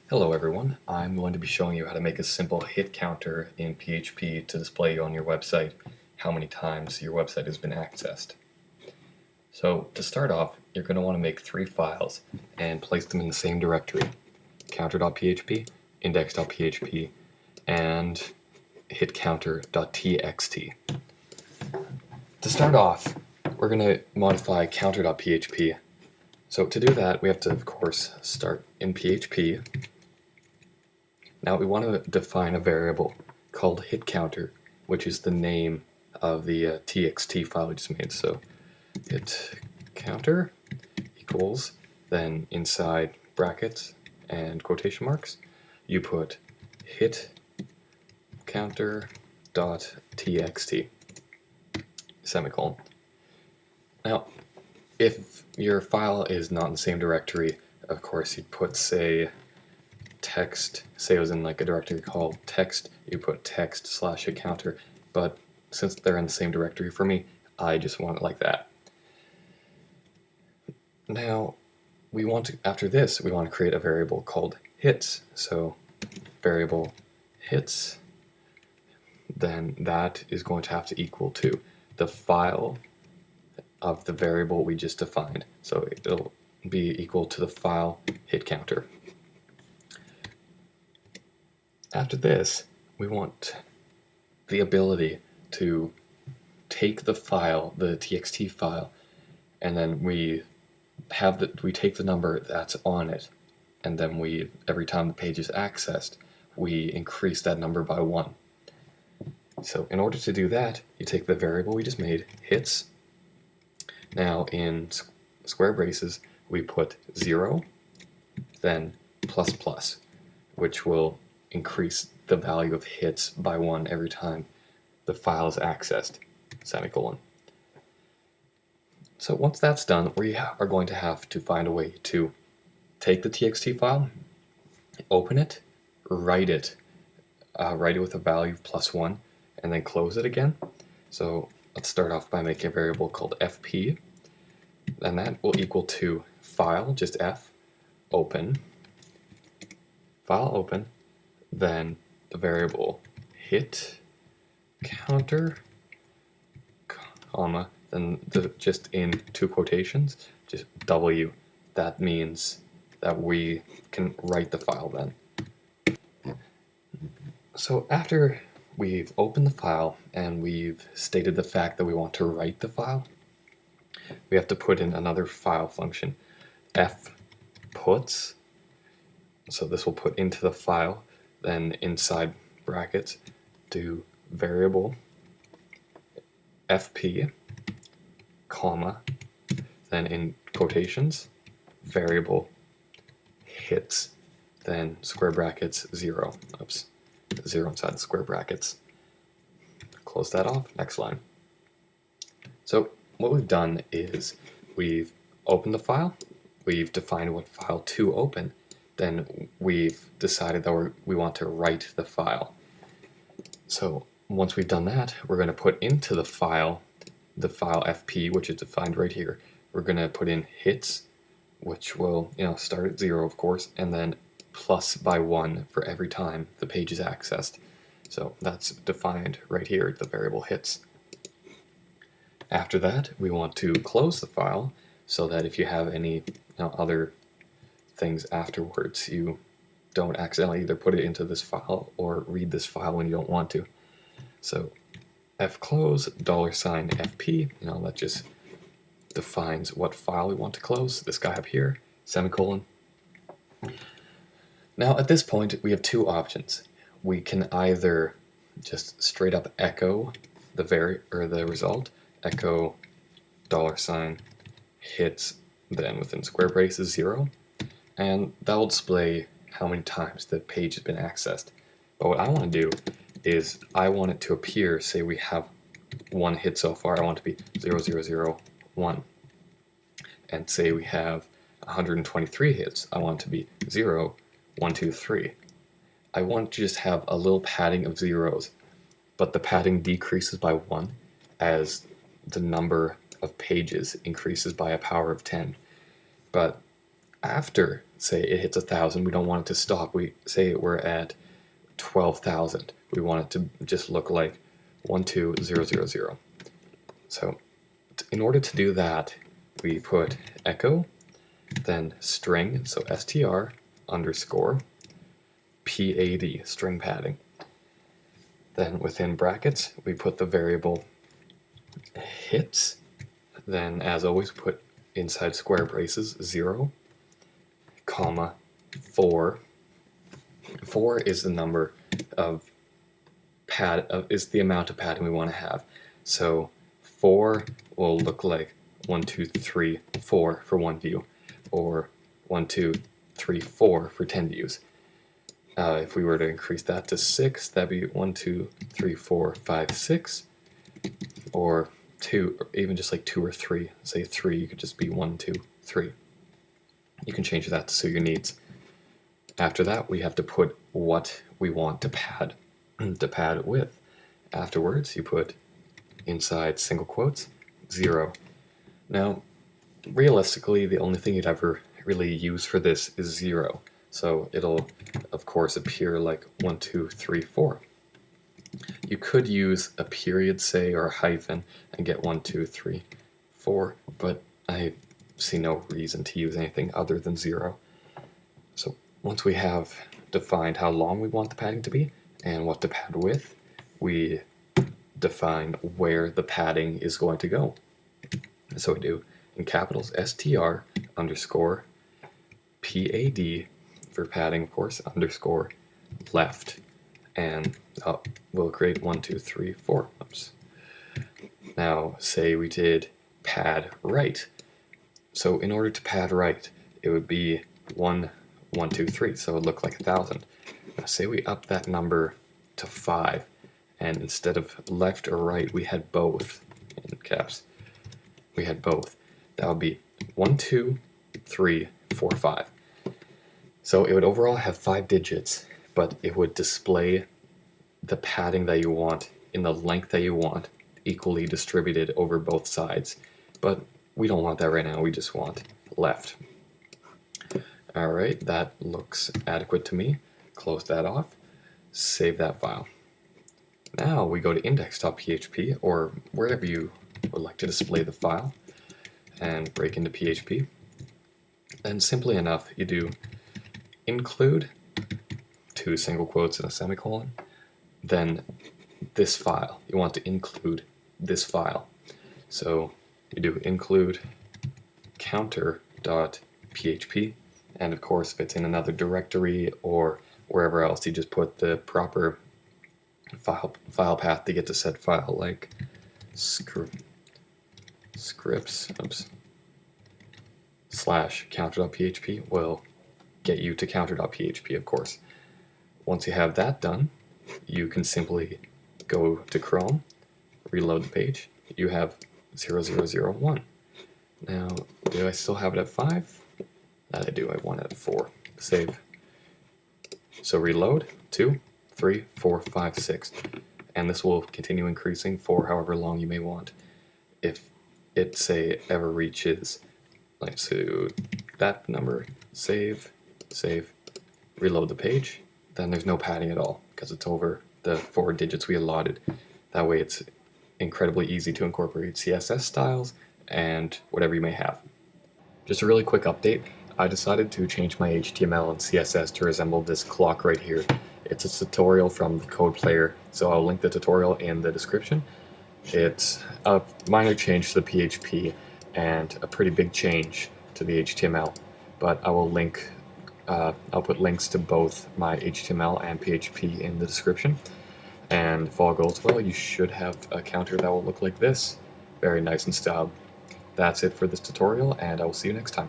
Hello everyone, I'm going to be showing you how to make a simple hit counter in PHP to display on your website how many times your website has been accessed. So to start off, you're going to want to make 3 files and place them in the same directory: counter.php, index.php, and hitcounter.txt. To start off, we're going to modify counter.php. So to do that, we have to, of course, start in PHP. Now we want to define a variable called hitCounter, which is the name of the txt file we just made. So hitCounter equals, then inside brackets and quotation marks, you put hitCounter.txt, semicolon. Now, if your file is not in the same directory, of course you'd put, say, text, say it was in like a directory called text, you put text/hitCounter, but since they're in the same directory for me, I just want it like that. Now, after this, we want to create a variable called hits. So variable hits, then that is going to have to equal to the file of the variable we just defined. So it'll be equal to the file hitCounter. After this, we want the ability to take the file, the txt file, and then we take the number that's on it, and then every time the page is accessed, we increase that number by 1. So in order to do that, you take the variable we just made, hits. Now in square braces, we put 0, then plus plus, which will increase the value of hits by 1 every time the file is accessed, semicolon. So once that's done, we are going to have to find a way to take the txt file, open it, write it with a value of +1, and then close it again. So let's start off by making a variable called fp, and that will equal to file, just f, open, file open, then the variable hit counter, comma, then just in 2 quotations, just w. That means that we can write the file then. So after we've opened the file and we've stated the fact that we want to write the file, we have to put in another file function, fputs. So this will put into the file, then inside brackets do variable fp, comma, then in quotations variable hits, then square brackets 0. Oops, 0 inside the square brackets. Close that off, next line. So what we've done is we've opened the file, we've defined what file to open, then we've decided that we want to write the file. So once we've done that, we're going to put into the file fp, which is defined right here. We're going to put in hits, which will start at 0, of course, and then plus by 1 for every time the page is accessed. So that's defined right here, the variable hits. After that, we want to close the file so that if you have any other things afterwards, you don't accidentally either put it into this file or read this file when you don't want to. So fclose $fp, that just defines what file we want to close, this guy up here, semicolon. Now at this point we have 2 options. We can either just straight up echo the result, echo $hits, then within square braces 0, and that will display how many times the page has been accessed. But what I want to do is I want it to appear, say we have 1 hit so far, I want it to be 0001. And say we have 123 hits, I want it to be 0, 1, 2, 3. I want to just have a little padding of zeros, but the padding decreases by 1 as the number of pages increases by a power of 10. But After, say, it hits 1,000, we don't want it to stop. We say we're at 12,000. We want it to just look like 12000. So in order to do that, we put echo, then string, so str underscore pad, string padding. Then within brackets, we put the variable hits. Then, as always, put inside square braces 0, comma 4. 4 is the number of is the amount of padding we want to have. So 4 will look like 1, 2, 3, 4 for one view, or 1, 2, 3, 4 for 10 views. If we were to increase that to 6, that'd be 1, 2, 3, 4, 5, 6, or 2, or even just like 2 or 3. Say 3, you could just be 1, 2, 3. You can change that to suit your needs. After that, we have to put what we want to pad with. Afterwards, you put inside single quotes 0. Now, realistically, the only thing you'd ever really use for this is 0. So it'll, of course, appear like 1, 2, 3, 4. You could use a period, say, or a hyphen and get 1, 2, 3, 4, but I see no reason to use anything other than 0. So once we have defined how long we want the padding to be and what to pad with, we define where the padding is going to go. So we do in capitals str underscore pad for padding, of course, underscore left, and we'll create 1, 2, 3, 4. Oops. Now, say we did pad right. So in order to pad right, it would be 1, 1, 2, 3. So it would look like 1,000. Now, say we up that number to 5, and instead of left or right, we had both in caps. We had both. That would be 1, 2, 3, 4, 5. So it would overall have 5 digits, but it would display the padding that you want in the length that you want, equally distributed over both sides. But we don't want that right now, we just want left. Alright, that looks adequate to me. Close that off, save that file. Now we go to index.php, or wherever you would like to display the file, and break into PHP. And simply enough, you do include 2 single quotes and a semicolon, then this file. You want to include this file. So you do include counter.php, and of course if it's in another directory or wherever else, you just put the proper file path to get to set file, like scripts / counter.php will get you to counter.php, of course. Once you have that done, you can simply go to Chrome, reload the page. You have 0001. Now, do I still have it at 5? That I do. I want it at 4. Save. So reload 2, 3, 4, 5, 6. And this will continue increasing for however long you may want. If it, say, ever reaches, like, so that number, save, reload the page, then there's no padding at all because it's over the 4 digits we allotted. That way it's incredibly easy to incorporate CSS styles and whatever you may have. Just a really quick update. I decided to change my HTML and CSS to resemble this clock right here. It's a tutorial from the code player, so I'll link the tutorial in the description. It's a minor change to the PHP and a pretty big change to the HTML, but I will link I'll put links to both my HTML and PHP in the description. And if all goes well, you should have a counter that will look like this. Very nice and styled. That's it for this tutorial, and I will see you next time.